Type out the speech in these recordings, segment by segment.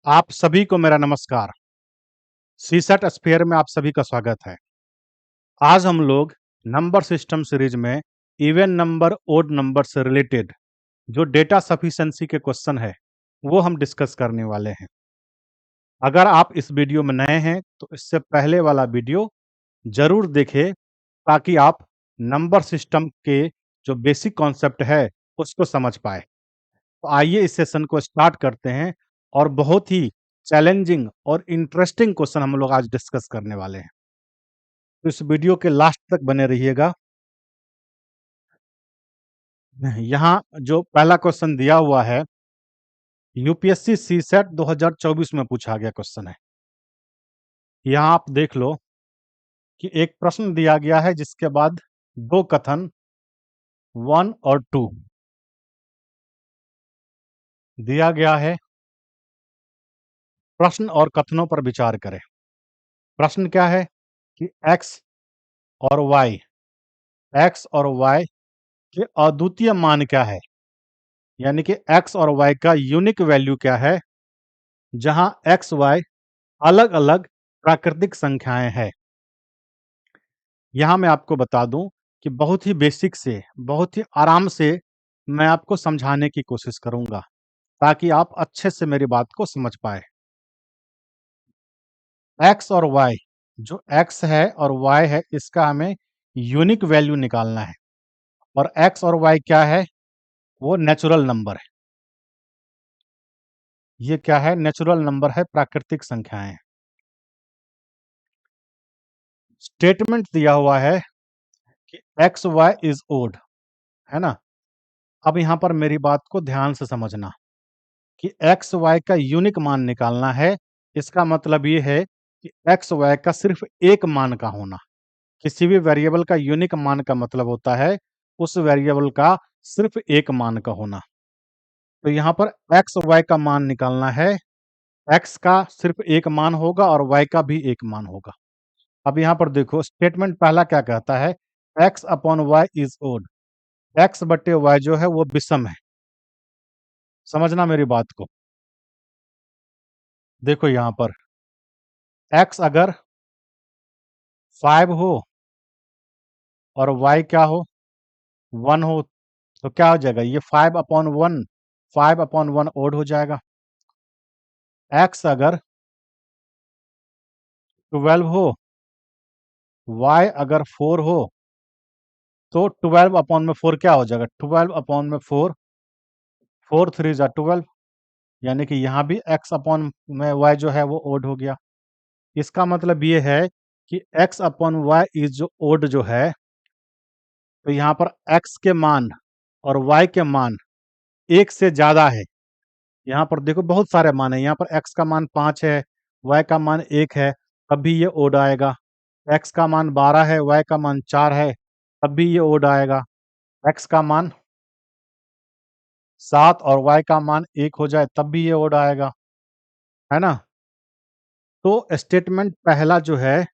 आप सभी को मेरा नमस्कार। सीसैट स्फीयर में आप सभी का स्वागत है। आज हम लोग नंबर सिस्टम सीरीज में इवन नंबर, ओड नंबर से रिलेटेड जो डेटा सफिशिएंसी के क्वेश्चन है, वो हम डिस्कस करने वाले हैं। अगर आप इस वीडियो में नए हैं, तो इससे पहले वाला वीडियो ज़रूर देखें ताकि आप नंबर सिस्टम के जो बेसिक कॉन्सेप्ट है, उसको समझ पाएँ। तो आइए इस सेशन को स्टार्ट करते हैं और बहुत ही चैलेंजिंग और इंटरेस्टिंग क्वेश्चन हम लोग आज डिस्कस करने वाले हैं। तो इस वीडियो के लास्ट तक बने रहिएगा। यहाँ जो पहला क्वेश्चन दिया हुआ है, यूपीएससी सीसैट 2024 में पूछा गया क्वेश्चन है। यहाँ आप देख लो कि एक प्रश्न दिया गया है जिसके बाद दो कथन 1 और 2 दिया गया है। प्रश्न और कथनों पर विचार करें। प्रश्न क्या है कि x और y के अद्वितीय मान क्या है, यानी कि x और y का यूनिक वैल्यू क्या है, जहां x y अलग अलग प्राकृतिक संख्याएं हैं। यहां मैं आपको बता दूं कि बहुत ही बेसिक से, बहुत ही आराम से मैं आपको समझाने की कोशिश करूंगा ताकि आप अच्छे से मेरी बात को समझ पाए। x और y, जो x है और y है, इसका हमें यूनिक वैल्यू निकालना है। और x और y क्या है? वो नेचुरल नंबर है। ये क्या है? नेचुरल नंबर है, प्राकृतिक संख्याएं। स्टेटमेंट दिया हुआ है कि एक्स वाई इज ओड, है ना। अब यहां पर मेरी बात को ध्यान से समझना कि एक्स वाई का यूनिक मान निकालना है। इसका मतलब ये है कि एक्स वाई का सिर्फ एक मान का होना। किसी भी वेरिएबल का यूनिक मान का मतलब होता है उस वेरिएबल का सिर्फ एक मान का होना। तो यहाँ पर एक्स वाई का मान निकालना है। एक्स का सिर्फ एक मान होगा और वाई का भी एक मान होगा। अब यहाँ पर देखो, स्टेटमेंट पहला क्या कहता है? X upon Y is odd. X बटे वाई जो है वो विषम है। समझना मेरी बात को। देखो यहाँ पर एक्स अगर 5 हो और वाई क्या हो? 1 हो, तो क्या हो जाएगा? ये 5/1, 5/1 ओड हो जाएगा। एक्स अगर 12 हो, वाई अगर 4 हो, तो 12/4 क्या हो जाएगा? 12/4, 4 3 जा 12, यानी कि यहाँ भी एक्स अपॉन में वाई जो है वो ओड हो गया। इसका मतलब ये है कि एक्स अपॉन वाई इज जो ओड जो है, तो यहाँ पर एक्स के मान और वाई के मान एक से ज्यादा है। यहाँ पर देखो बहुत सारे मान है। यहाँ पर एक्स का मान 5 है, वाई का मान 1 है, तब भी ये ओड आएगा। एक्स का मान 12 है, वाई का मान 4 है, तब भी ये ओड आएगा। एक्स का मान 7 और वाई का मान 1 हो जाए तब भी ये ओड आएगा, है ना। तो स्टेटमेंट पहला जो है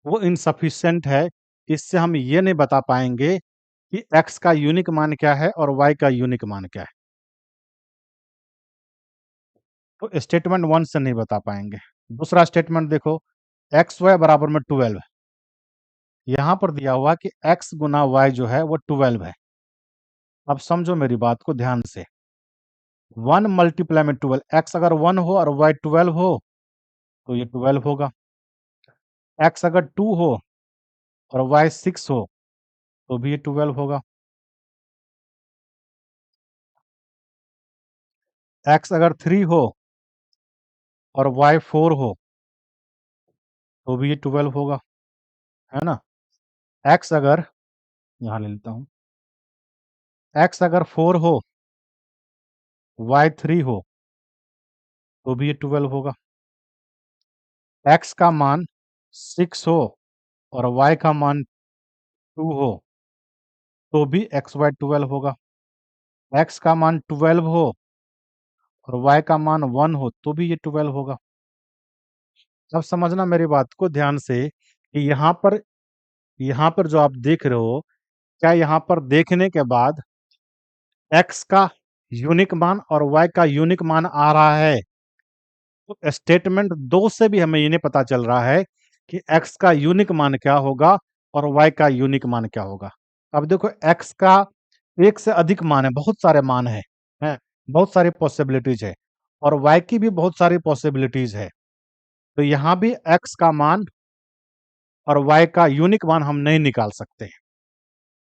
वो इनसफिशिएंट है। इससे हम ये नहीं बता पाएंगे कि एक्स का यूनिक मान क्या है और वाई का यूनिक मान क्या है। तो स्टेटमेंट 1 से नहीं बता पाएंगे। दूसरा स्टेटमेंट देखो, एक्स वाई बराबर में 12। यहाँ पर दिया हुआ कि x गुना y जो है वो 12 है। अब समझो मेरी बात को ध्यान से। 1 मल्टीप्लाई में 12, x अगर 1 हो और y 12 हो, तो ये 12 होगा। x अगर 2 हो और y 6 हो, तो भी ये 12 होगा। x अगर 3 हो और y 4 हो, तो भी ये 12 होगा, है ना। x अगर, यहाँ ले लेता हूँ, x अगर 4 हो, y 3 हो, तो भी ये 12 होगा। x का मान 6 हो और y का मान 2 हो, तो भी एक्स वाई 12 होगा। x का मान 12 हो और y का मान 1 हो, तो भी ये 12 होगा। अब समझना मेरी बात को ध्यान से कि यहाँ पर जो आप देख रहे हो, क्या यहाँ पर देखने के बाद x का यूनिक मान और y का यूनिक मान आ रहा है? तो स्टेटमेंट 2 से भी हमें ये नहीं पता चल रहा है कि x का यूनिक मान क्या होगा और y का यूनिक मान क्या होगा। अब देखो x का एक से अधिक मान है, बहुत सारे मान हैं, बहुत सारी पॉसिबिलिटीज है और y की भी बहुत सारी पॉसिबिलिटीज है। तो यहाँ भी x का मान और y का यूनिक मान हम नहीं निकाल सकते हैं।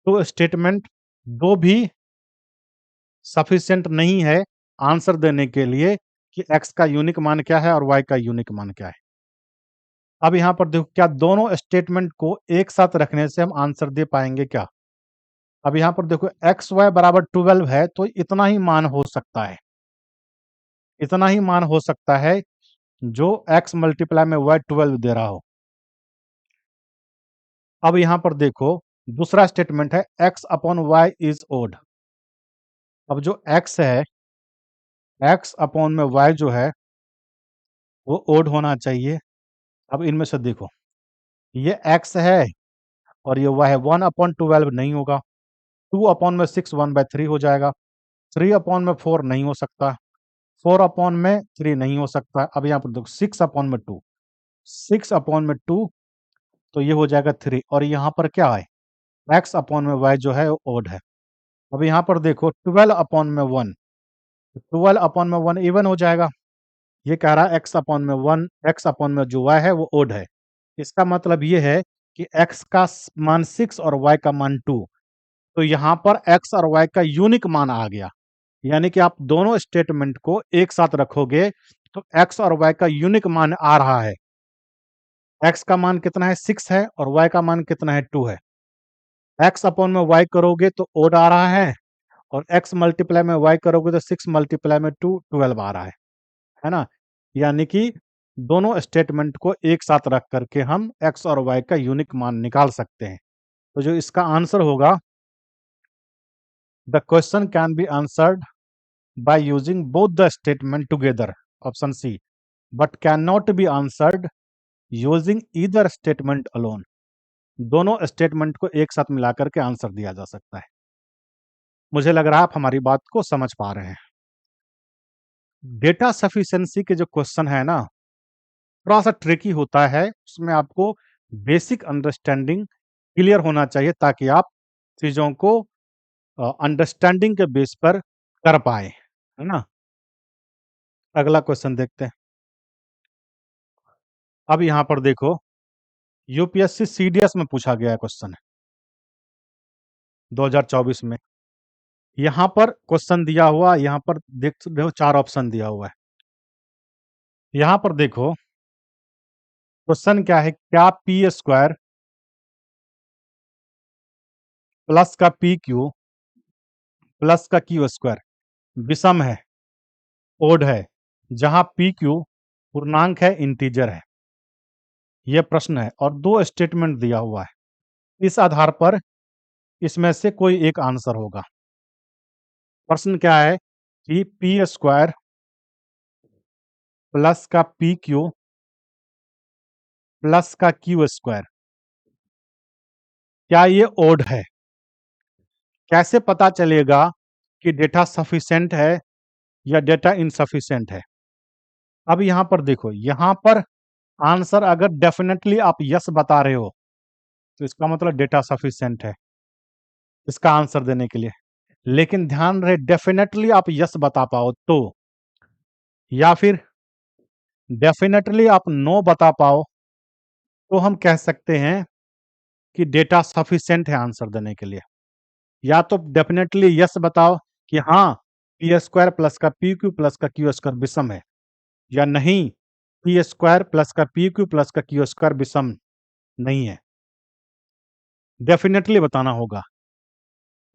तो स्टेटमेंट 2 भी सफिशिएंट नहीं है आंसर देने के लिए कि x का यूनिक मान क्या है और y का यूनिक मान क्या है। अब यहाँ पर देखो, क्या दोनों स्टेटमेंट को एक साथ रखने से हम आंसर दे पाएंगे क्या? अब यहाँ पर देखो एक्स वाई बराबर 12 है, तो इतना ही मान हो सकता है, इतना ही मान हो सकता है जो x मल्टीप्लाई में y 12 दे रहा हो। अब यहाँ पर देखो दूसरा स्टेटमेंट है x upon Y is odd. अब जो x है, x अपॉन में y जो है वो ओड होना चाहिए। अब इनमें से देखो, ये x है और ये y है, 1/12 नहीं होगा, 2/6 1/3 हो जाएगा, 3/4 नहीं हो सकता, 4/3 नहीं हो सकता। अब यहाँ पर देखो 6/2, 6/2 तो ये हो जाएगा 3 और यहाँ पर क्या है, x अपॉन में y जो है वो ओड है। अब यहाँ पर देखो 12/1, 12/1 इवन हो जाएगा। ये कह रहा है x अपॉन में 1, x अपॉन में जो y है वो ओड है। इसका मतलब ये है कि x का मान 6 और y का मान 2, तो यहाँ पर x और y का यूनिक मान आ गया। यानी कि आप दोनों स्टेटमेंट को एक साथ रखोगे तो x और y का यूनिक मान आ रहा है। x का मान कितना है, 6 है और y का मान कितना है, 2 है। x अपॉन में y करोगे तो ओड आ रहा है और x मल्टीप्लाई में y करोगे तो 6 मल्टीप्लाई में 2 12 आ रहा है ना। यानी कि दोनों स्टेटमेंट को एक साथ रख करके हम x और y का यूनिक मान निकाल सकते हैं। तो जो इसका आंसर होगा, the question can be answered by using both the statement together, option C, but cannot be answered using either statement alone। दोनों स्टेटमेंट को एक साथ मिलाकर के आंसर दिया जा सकता है। मुझे लग रहा है आप हमारी बात को समझ पा रहे हैं। डेटा सफिशिएंसी के जो क्वेश्चन है ना, थोड़ा सा ट्रिकी होता है, उसमें आपको बेसिक अंडरस्टैंडिंग क्लियर होना चाहिए ताकि आप चीजों को अंडरस्टैंडिंग के बेस पर कर पाए, है ना। अगला क्वेश्चन देखते हैं। अब यहां पर देखो यूपीएससी सीडीएस में पूछा गया है क्वेश्चन 2024 में। यहां पर क्वेश्चन दिया हुआ, यहां पर देख सकते हो 4 ऑप्शन दिया हुआ है। यहां पर देखो क्वेश्चन क्या है, क्या पी स्क्वायर प्लस का पी क्यू प्लस का क्यू स्क्वायर विषम है, ओड है, जहां पी क्यू पूर्णांक है, इंटीजर है। यह प्रश्न है और 2 स्टेटमेंट दिया हुआ है। इस आधार पर इसमें से कोई एक आंसर होगा। प्रश्न क्या है कि पी स्क्वायर प्लस का पी क्यू प्लस का क्यू स्क्वायर, क्या ये ओड है? कैसे पता चलेगा कि डेटा सफिशिएंट है या डेटा इनसफिशिएंट है? अब यहां पर देखो, यहां पर आंसर अगर डेफिनेटली आप यस बता रहे हो तो इसका मतलब डेटा सफिशिएंट है इसका आंसर देने के लिए। लेकिन ध्यान रहे, डेफिनेटली आप यस बता पाओ तो, या फिर डेफिनेटली आप नो बता पाओ तो हम कह सकते हैं कि डेटा सफिशिएंट है आंसर देने के लिए। या तो डेफिनेटली यस बताओ कि हाँ पी स्क्वायर प्लस का पी क्यू प्लस का क्यू स्क्वायर विषम है, या नहीं पी स्क्वायर प्लस का पी क्यू प्लस का क्यू स्क्वायर विषम नहीं है। डेफिनेटली बताना होगा।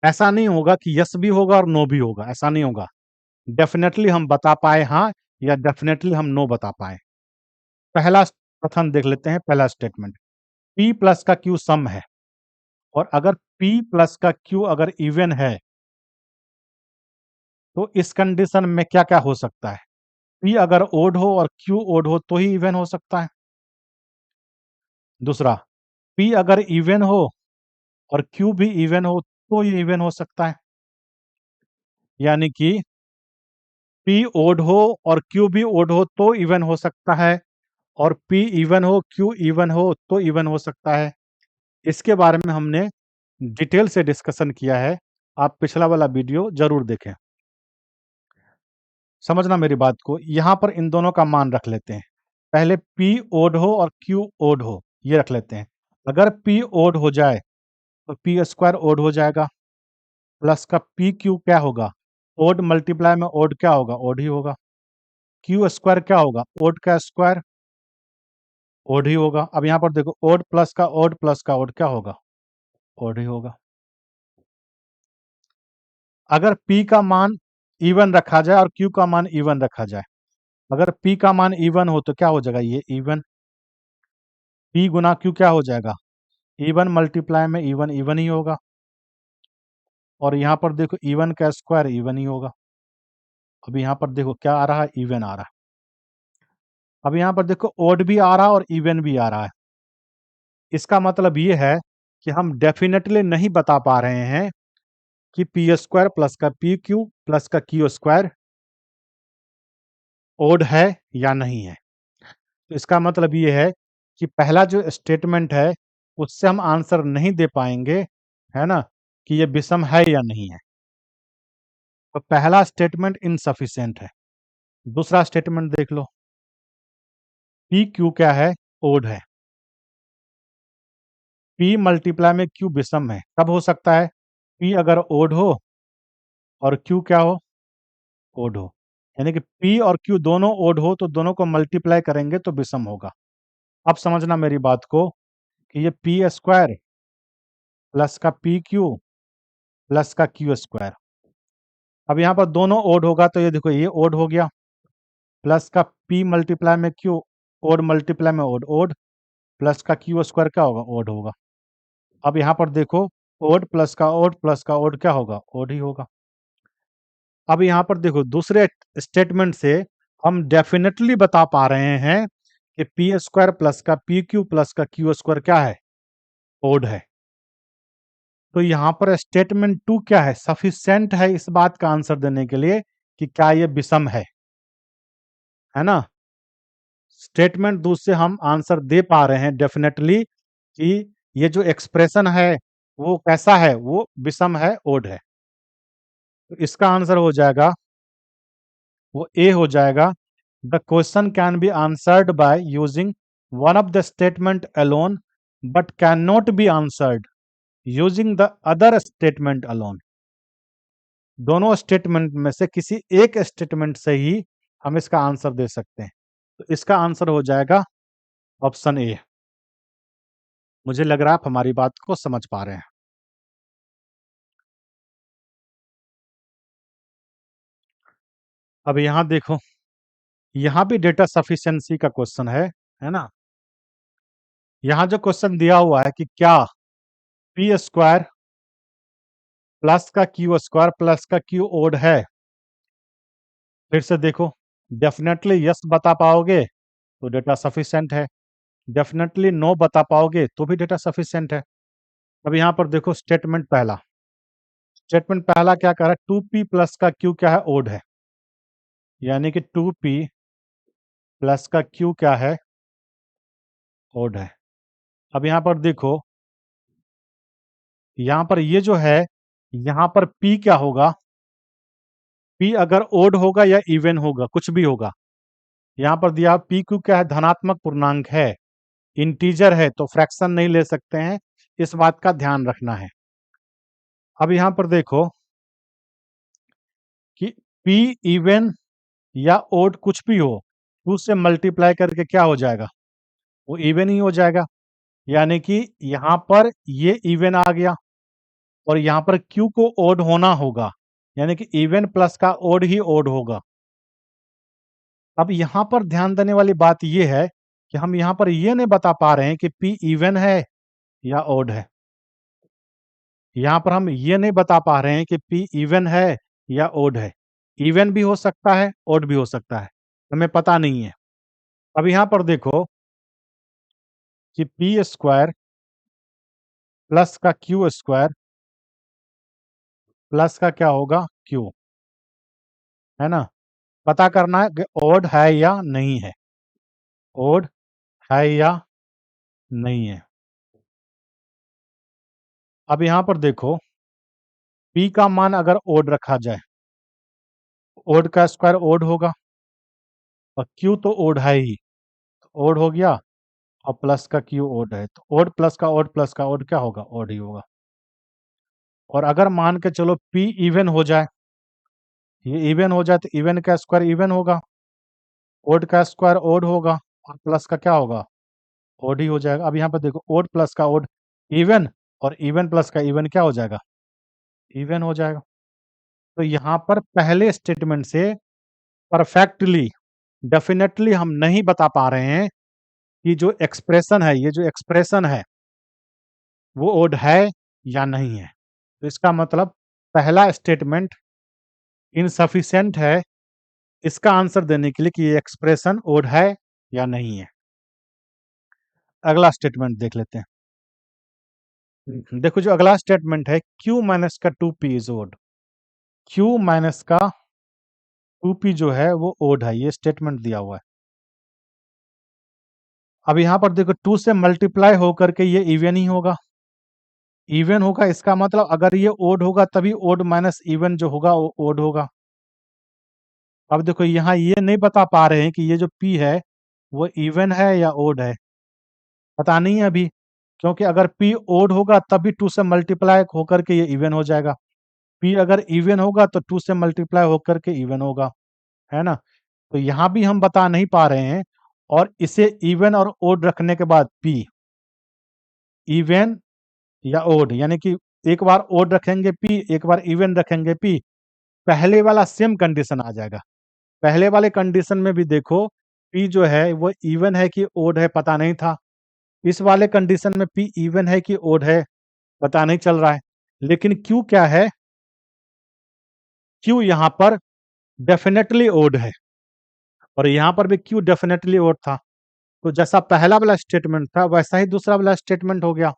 ऐसा नहीं होगा कि यस भी होगा और नो भी होगा, ऐसा नहीं होगा। डेफिनेटली हम बता पाए हाँ, या डेफिनेटली हम नो बता पाए। पहला कथन देख लेते हैं, पहला स्टेटमेंट, p प्लस का q सम है और अगर p प्लस का q अगर इवन है तो इस कंडीशन में क्या क्या हो सकता है? p अगर ओड हो और q ओड हो तो ही इवन हो सकता है। दूसरा, p अगर इवन हो और q भी इवन हो तो ये इवन हो सकता है। यानी कि P ओड हो और Q भी ओड हो तो इवन हो सकता है, और P इवन हो Q इवन हो तो इवन हो सकता है। इसके बारे में हमने डिटेल से डिस्कशन किया है, आप पिछला वाला वीडियो जरूर देखें। समझना मेरी बात को, यहाँ पर इन दोनों का मान रख लेते हैं। पहले P ओड हो और Q ओड हो, ये रख लेते हैं। अगर P ओड हो जाए तो P स्क्वायर ओड हो जाएगा, प्लस का पी क्यू क्या होगा, ओड मल्टीप्लाई में ओड क्या होगा, ओड ही होगा। क्यू स्क्वायर क्या होगा, ओड का स्क्वायर, ओड ही होगा। अब यहाँ पर देखो, ओड प्लस का ओड प्लस का ओड क्या होगा, ओड ही होगा। अगर पी का मान इवन रखा जाए और क्यू का मान इवन रखा जाए, अगर पी का मान इवन हो तो क्या हो जाएगा, ये इवन। पी गुना क्यू क्या हो जाएगा, इवन मल्टीप्लाई में इवन इवन ही होगा। और यहाँ पर देखो, इवन का स्क्वायर इवन ही होगा। अब यहाँ पर देखो क्या आ रहा है, इवन आ रहा है। अब यहाँ पर देखो, ओड भी आ रहा है और इवन भी आ रहा है। इसका मतलब ये है कि हम डेफिनेटली नहीं बता पा रहे हैं कि पी स्क्वायर प्लस का पी क्यू प्लस का क्यू स्क्वायर ओड है या नहीं है। तो इसका मतलब ये है कि पहला जो स्टेटमेंट है उससे हम आंसर नहीं दे पाएंगे, है ना, कि ये विषम है या नहीं है। तो पहला स्टेटमेंट इनसफिशिएंट है। दूसरा स्टेटमेंट देख लो, पी क्यू क्या है, ओड है। पी मल्टीप्लाई में क्यू विषम है, कब हो सकता है, पी अगर ओड हो और क्यू क्या हो, ओड हो। यानी कि P और Q दोनों ओड हो तो दोनों को मल्टीप्लाई करेंगे तो विषम होगा। अब समझना मेरी बात को कि ये पी स्क्वायर प्लस का पी क्यू प्लस का क्यू स्क्वायर, अब यहाँ पर दोनों ओड होगा तो ये देखो, ये ओड हो गया, प्लस का P मल्टीप्लाई में Q, ओड मल्टीप्लाई में ओड, ओड प्लस का क्यू स्क्वायर क्या होगा, ओड होगा। अब यहाँ पर देखो, ओड प्लस का ओड क्या होगा, ओड ही होगा। अब यहाँ पर देखो, दूसरे स्टेटमेंट से हम डेफिनेटली बता पा रहे हैं कि पी स्क्वायर प्लस का पी क्यू प्लस का क्यू स्क्वायर क्या है, ओड है। तो यहाँ पर स्टेटमेंट 2 क्या है, सफिशिएंट है इस बात का आंसर देने के लिए कि क्या ये विषम है ना। स्टेटमेंट 2 से हम आंसर दे पा रहे हैं डेफिनेटली कि ये जो एक्सप्रेशन है वो कैसा है, वो विषम है, ओड है। तो इसका आंसर हो जाएगा, वो ए हो जाएगा। The question can be answered by using one of the statement alone but can not be answered using the other statement alone. दोनों स्टेटमेंट में से किसी एक स्टेटमेंट से ही हम इसका आंसर दे सकते हैं। तो इसका आंसर हो जाएगा ऑप्शन ए। मुझे लग रहा है आप हमारी बात को समझ पा रहे हैं। अब यहां देखो, यहां भी डेटा सफिशिएंसी का क्वेश्चन है ना। यहां जो क्वेश्चन दिया हुआ है कि क्या पी स्क्वायर प्लस का क्यू स्क्वायर प्लस का क्यू ओड है, फिर से देखो, डेफिनेटली यस बता पाओगे तो डेटा सफिशिएंट है, डेफिनेटली नो बता पाओगे तो भी डेटा सफिशिएंट है। अब यहाँ पर देखो, स्टेटमेंट पहला क्या कह रहा है, 2p प्लस का q क्या है, ओड है। यानी कि 2p प्लस का q क्या है, ओड है। अब यहाँ पर देखो, यहाँ पर ये जो है, यहाँ पर p क्या होगा, p अगर ओड होगा या इवन होगा, कुछ भी होगा। यहाँ पर दिया p q क्या है, धनात्मक पूर्णांक है, इंटीजर है, तो फ्रैक्शन नहीं ले सकते हैं, इस बात का ध्यान रखना है। अब यहाँ पर देखो कि p इवन या ओड कुछ भी हो, 2 से मल्टीप्लाई करके क्या हो जाएगा, वो इवन ही हो जाएगा। यानी कि यहाँ पर ये इवन आ गया और यहाँ पर Q को ओड होना होगा, यानी कि इवन प्लस का ओड ही ओड होगा। अब यहाँ पर ध्यान देने वाली बात ये है कि हम यहाँ पर ये नहीं बता पा रहे हैं कि P इवन है या ओड है। यहाँ पर हम ये नहीं बता पा रहे हैं कि P इवन है या ओड है। इवन भी हो सकता है, ओड भी हो सकता है, हमें पता नहीं है। अब यहाँ पर देखो कि पी स्क्वायर प्लस का क्यू स्क्वायर प्लस का क्या होगा, क्यू, है ना। पता करना है कि ओड है या नहीं है, ओड है या नहीं है। अब यहां पर देखो, p का मान अगर ओड रखा जाए, ओड का स्क्वायर ओड होगा, और q तो ओड है ही, तो ओड हो गया, और प्लस का q ओड है, तो ओड प्लस का ओड प्लस का ओड क्या होगा, ओड ही होगा। और अगर मान के चलो p इवन हो जाए, ये इवन हो जाए, तो इवन का स्क्वायर इवन होगा, ओड का स्क्वायर ओड होगा, और प्लस का क्या होगा, ओड ही हो जाएगा। अब यहाँ पर देखो, ओड प्लस का ओड इवन, और इवन प्लस का इवन क्या हो जाएगा, इवन हो जाएगा। तो यहाँ पर पहले स्टेटमेंट से परफेक्टली, डेफिनेटली हम नहीं बता पा रहे हैं कि जो एक्सप्रेशन है, ये जो एक्सप्रेशन है वो ओड है या नहीं है। तो इसका मतलब पहला स्टेटमेंट इनसफिशिएंट है इसका आंसर देने के लिए कि ये एक्सप्रेशन ओड है या नहीं है। अगला स्टेटमेंट देख लेते हैं। देखो, जो अगला स्टेटमेंट है, q माइनस का 2p is odd, q minus का 2p जो है वो ओड है, ये स्टेटमेंट दिया हुआ है। अब यहां पर देखो, 2 से मल्टीप्लाई होकर के ये इवन ही होगा, इवन होगा, इसका मतलब अगर ये ओड होगा तभी ओड माइनस इवन जो होगा वो ओड होगा। अब देखो, यहाँ ये नहीं बता पा रहे हैं कि ये जो p है वो इवन है या ओड है, पता नहीं है अभी, क्योंकि अगर p ओड होगा तभी 2 से मल्टीप्लाई होकर के ये इवन हो जाएगा, p अगर इवन होगा तो 2 से मल्टीप्लाई होकर के इवन होगा, है ना। तो यहाँ भी हम बता नहीं पा रहे हैं, और इसे इवन और ओड रखने के बाद p इवन या ओड, यानी कि एक बार ओड रखेंगे p, एक बार इवन रखेंगे p, पहले वाला सेम कंडीशन आ जाएगा। पहले वाले कंडीशन में भी देखो, p जो है वो इवन है कि ओड है पता नहीं था, इस वाले कंडीशन में p इवन है कि ओड है पता नहीं चल रहा है, लेकिन q क्या है, q यहाँ पर डेफिनेटली ओड है, और यहाँ पर भी q डेफिनेटली ओड था। तो जैसा पहला वाला स्टेटमेंट था वैसा ही दूसरा वाला स्टेटमेंट हो गया।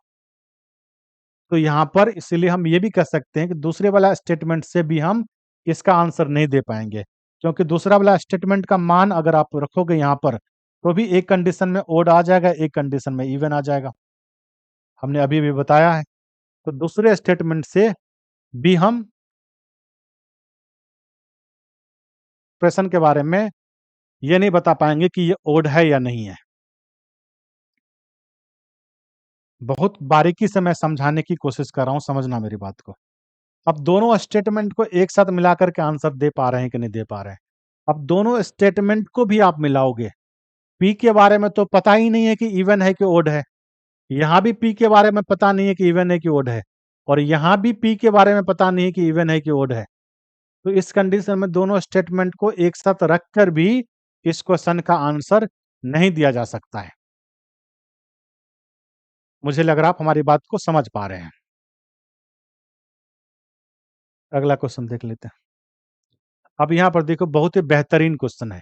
तो यहाँ पर इसीलिए हम ये भी कह सकते हैं कि दूसरे वाला स्टेटमेंट से भी हम इसका आंसर नहीं दे पाएंगे, क्योंकि दूसरा वाला स्टेटमेंट का मान अगर आप रखोगे यहाँ पर, तो भी एक कंडीशन में ओड आ जाएगा, एक कंडीशन में इवन आ जाएगा, हमने अभी भी बताया है। तो दूसरे स्टेटमेंट से भी हम प्रश्न के बारे में ये नहीं बता पाएंगे कि ये ओड है या नहीं है। बहुत बारीकी से मैं समझाने की कोशिश कर रहा हूँ, समझना मेरी बात को। अब दोनों स्टेटमेंट को एक साथ मिलाकर के आंसर दे पा रहे हैं कि नहीं दे पा रहे हैं। अब दोनों स्टेटमेंट को भी आप मिलाओगे, पी के बारे में तो पता ही नहीं है कि इवन है कि ओड है, यहाँ भी पी के बारे में पता नहीं है कि इवन है कि ओड है, और यहाँ भी पी के बारे में पता नहीं है कि इवन है कि ओड है। तो इस कंडीशन में दोनों स्टेटमेंट को एक साथ रखकर भी इस क्वेश्चन का आंसर नहीं दिया जा सकता है। मुझे लग रहा है आप हमारी बात को समझ पा रहे हैं। अगला क्वेश्चन देख लेते हैं। अब यहाँ पर देखो, बहुत ही बेहतरीन क्वेश्चन है।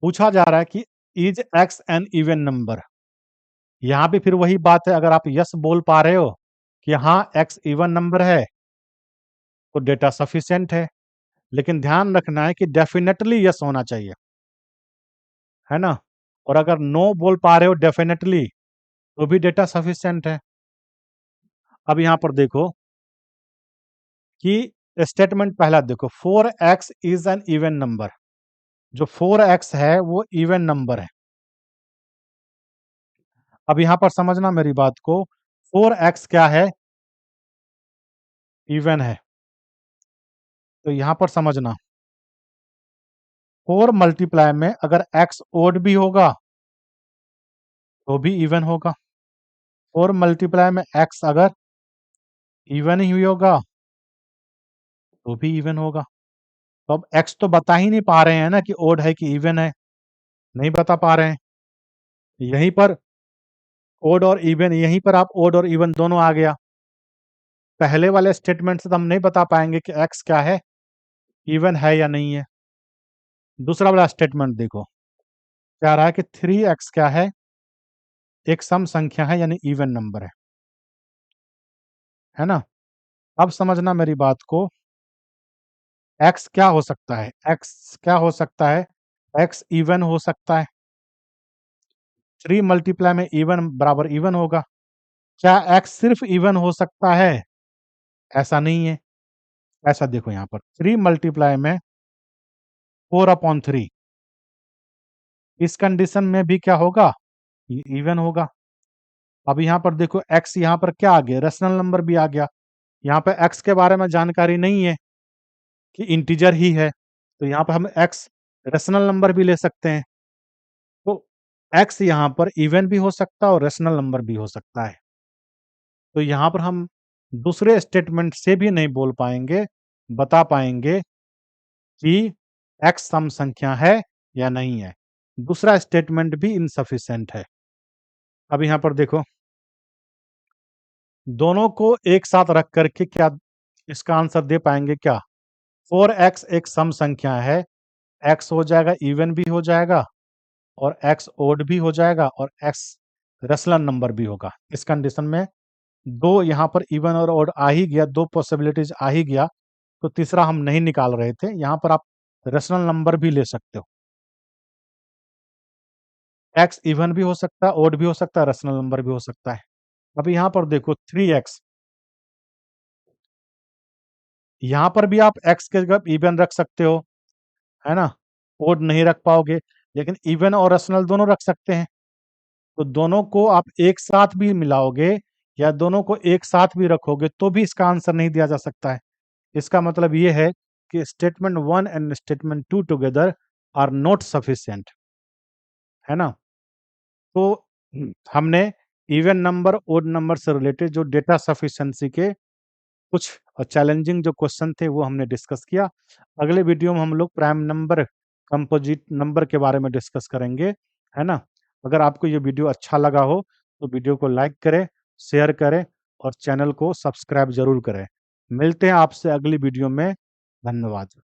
पूछा जा रहा है कि is X an even number. यहाँ भी फिर वही बात है, अगर आप यस बोल पा रहे हो कि हाँ एक्स इवन नंबर है तो डेटा सफिशिएंट है, लेकिन ध्यान रखना है कि डेफिनेटली यस होना चाहिए, है ना। और अगर नो बोल पा रहे हो डेफिनेटली, तो भी डेटा सफिशिएंट है। अब यहाँ पर देखो कि स्टेटमेंट पहला देखो, 4x is an even number, जो 4x है वो इवन नंबर है। अब यहां पर समझना मेरी बात को, 4x क्या है, इवन है। तो यहां पर समझना, 4 मल्टीप्लाई में अगर x ओड भी होगा तो भी इवन होगा, 4 मल्टीप्लाई में x अगर इवन ही होगा तो भी इवन होगा। तो अब x तो बता ही नहीं पा रहे हैं ना कि ओड है कि इवन है, नहीं बता पा रहे हैं। यहीं पर ओड और इवन, यहीं पर आप ओड और इवन दोनों आ गया। पहले वाले स्टेटमेंट से तो हम नहीं बता पाएंगे कि x क्या है, इवन है या नहीं है। दूसरा वाला स्टेटमेंट देखो, क्या रहा है कि 3x क्या है, एक सम संख्या है यानी इवन नंबर है ना। अब समझना मेरी बात को, एक्स क्या हो सकता है? एक्स क्या हो सकता है? एक्स इवन हो सकता है। 3 मल्टीप्लाई में इवन बराबर इवन होगा। क्या एक्स सिर्फ इवन हो सकता है? ऐसा नहीं है। ऐसा देखो यहाँ पर 3 मल्टीप्लाई में 4/3, इस कंडीशन में भी क्या होगा? इवन होगा। अब यहाँ पर देखो एक्स यहाँ पर क्या आ गया? रेशनल नंबर भी आ गया। यहाँ पे एक्स के बारे में जानकारी नहीं है कि इंटीजर ही है, तो यहाँ पर हम एक्स रेशनल नंबर भी ले सकते हैं। तो एक्स यहाँ पर इवन भी हो सकता है और रेशनल नंबर भी हो सकता है। तो यहाँ पर हम दूसरे स्टेटमेंट से भी नहीं बोल पाएंगे, बता पाएंगे कि एक्स सम संख्या है या नहीं है। दूसरा स्टेटमेंट भी इनसफिशिएंट है। अब यहाँ पर देखो, दोनों को एक साथ रख करके क्या इसका आंसर दे पाएंगे क्या? 4x एक सम संख्या है, x हो जाएगा इवन भी हो जाएगा और x ओड भी हो जाएगा और x रेशनल नंबर भी होगा। इस कंडीशन में दो यहाँ पर इवन और ओड आ ही गया, दो पॉसिबिलिटीज आ ही गया, तो तीसरा हम नहीं निकाल रहे थे। यहाँ पर आप रेशनल नंबर भी ले सकते हो। x इवन भी हो सकता है, ओड भी हो सकता है, रेशनल नंबर भी हो सकता है। अब यहाँ पर देखो 3x, यहाँ पर भी आप x के जगह इवन रख सकते हो, है ना? ओड नहीं रख पाओगे, लेकिन इवन और रेशनल दोनों रख सकते हैं। तो दोनों को आप एक साथ भी मिलाओगे या दोनों को एक साथ भी रखोगे तो भी इसका आंसर नहीं दिया जा सकता है। इसका मतलब ये है कि statement 1 and statement 2 together are not sufficient, है ना? तो हमने इवन नंबर, ओड नंबर से रिलेटेड जो डेटा सफिशिएंसी के कुछ चैलेंजिंग जो क्वेश्चन थे वो हमने डिस्कस किया। अगले वीडियो में हम लोग प्राइम नंबर, कंपोजिट नंबर के बारे में डिस्कस करेंगे, है ना? अगर आपको ये वीडियो अच्छा लगा हो तो वीडियो को लाइक करें, शेयर करें और चैनल को सब्सक्राइब ज़रूर करें। मिलते हैं आपसे अगली वीडियो में। धन्यवाद।